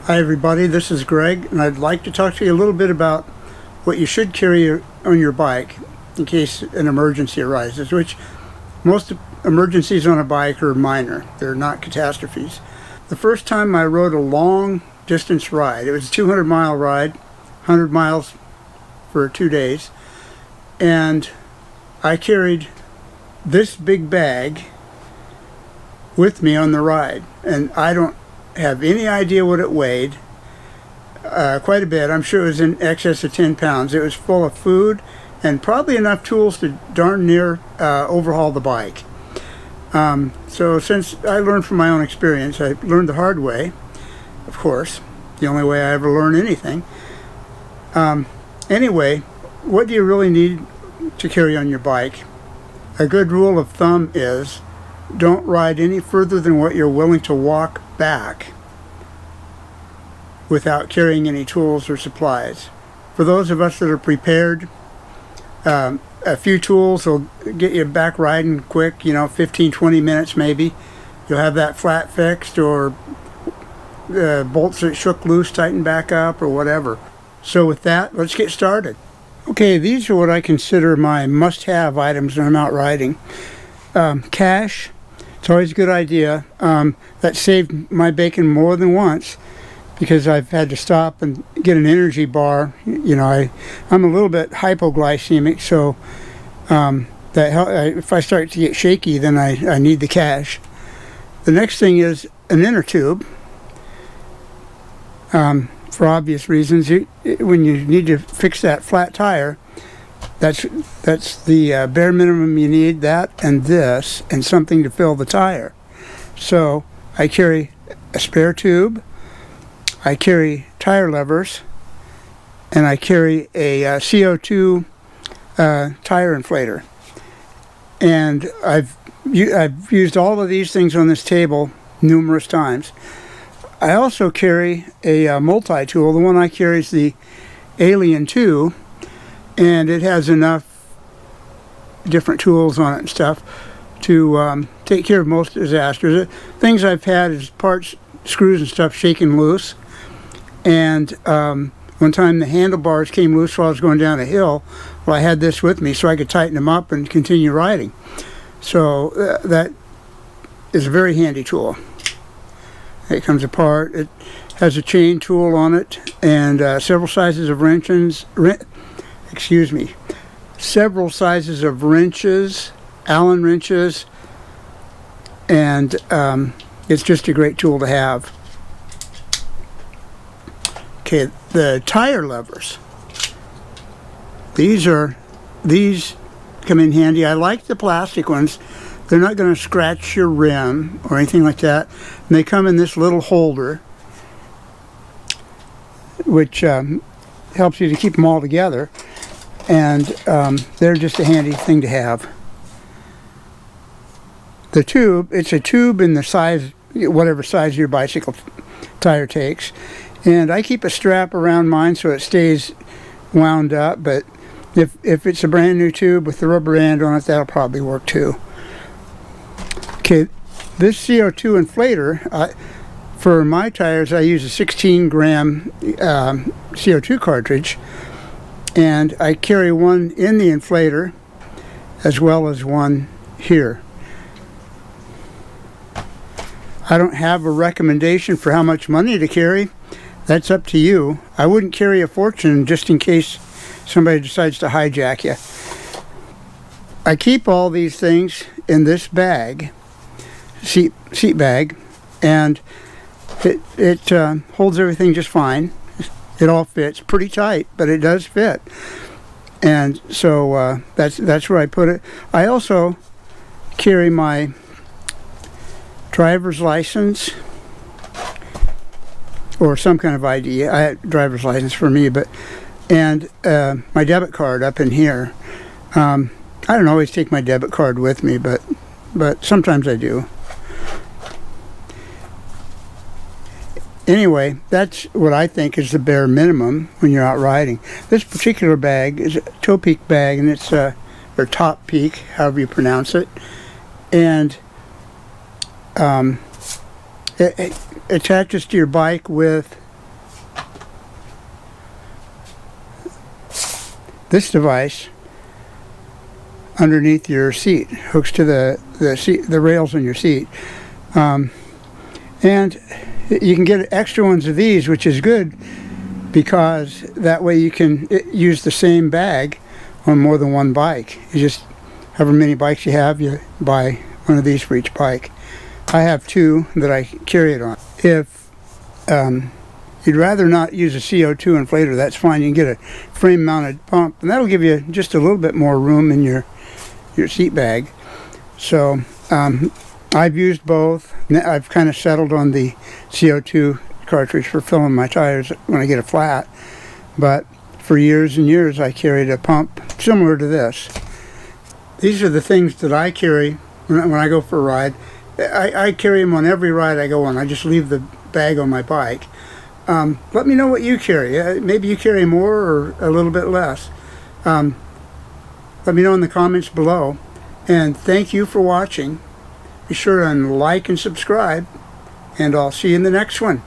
Hi everybody, this is Greg, and I'd like to talk to you a little bit about what you should carry on your bike in case an emergency arises, which most emergencies on a bike are minor. They're not catastrophes. The first time I rode a long distance ride, it was a 200-mile ride, 100 miles for 2 days, and I carried this big bag with me on the ride, and I don't have any idea what it weighed. Quite a bit. I'm sure it was in excess of 10 pounds. It was full of food and probably enough tools to darn near overhaul the bike. So since I learned from my own experience, I learned the hard way, of course, the only way I ever learn anything. Anyway, what do you really need to carry on your bike? A good rule of thumb is don't ride any further than what you're willing to walk back without carrying any tools or supplies. For those of us that are prepared, a few tools will get you back riding quick, 15-20 minutes maybe. You'll have that flat fixed, or bolts that shook loose tightened back up, or whatever. So with that, let's get started. Okay, these are what I consider my must-have items when I'm out riding. Cash. It's always a good idea. That saved my bacon more than once because I've had to stop and get an energy bar. I'm a little bit hypoglycemic, so if I start to get shaky, then I need the cash. The next thing is an inner tube. For obvious reasons, when you need to fix that flat tire, that's the bare minimum you need, that and this, and something to fill the tire. So I carry a spare tube, I carry tire levers, and I carry a CO2 tire inflator. And I've used all of these things on this table numerous times. I also carry a multi-tool. The one I carry is the Alien 2, and it has enough different tools on it and stuff to take care of most disasters. Things I've had is parts, screws and stuff shaking loose, and one time the handlebars came loose while I was going down a hill. Well, I had this with me so I could tighten them up and continue riding. So that is a very handy tool. It comes apart. It has a chain tool on it and several sizes of wrenches. Several sizes of wrenches, Allen wrenches, and it's just a great tool to have. Okay, the tire levers. These come in handy. I like the plastic ones. They're not going to scratch your rim or anything like that. And they come in this little holder, which helps you to keep them all together. And they're just a handy thing to have. The tube, it's a tube in the size, whatever size your bicycle tire takes. And I keep a strap around mine so it stays wound up. But if it's a brand new tube with the rubber band on it, that'll probably work too. Okay, this CO2 inflator, for my tires, I use a 16-gram CO2 cartridge, and I carry one in the inflator as well as one here. I don't have a recommendation for how much money to carry. That's up to you. I wouldn't carry a fortune just in case somebody decides to hijack you. I keep all these things in this bag, seat bag, and it holds everything just fine. It all fits pretty tight, but it does fit. And so that's where I put it. I also carry my driver's license or some kind of ID. I had driver's license for me, and my debit card up in here. I don't always take my debit card with me, but sometimes I do. Anyway, that's what I think is the bare minimum when you're out riding. This particular bag is a Toe Peak bag, and it's or Top Peak, however you pronounce it, and it attaches to your bike with this device underneath your seat, hooks to the rails on your seat, and you can get extra ones of these, which is good because that way you can use the same bag on more than one bike. You just, however many bikes you have, you buy one of these for each bike. I have two that I carry it on. If you'd rather not use a CO2 inflator, that's fine. You can get a frame mounted pump, and that'll give you just a little bit more room in your seat bag. So I've used both. I've kind of settled on the CO2 cartridge for filling my tires when I get a flat, but for years and years I carried a pump similar to this. These are the things that I carry when I go for a ride. I carry them on every ride I go on. I just leave the bag on my bike. Let me know what you carry. Maybe you carry more or a little bit less. Let me know in the comments below. And thank you for watching. Be sure and like and subscribe. And I'll see you in the next one.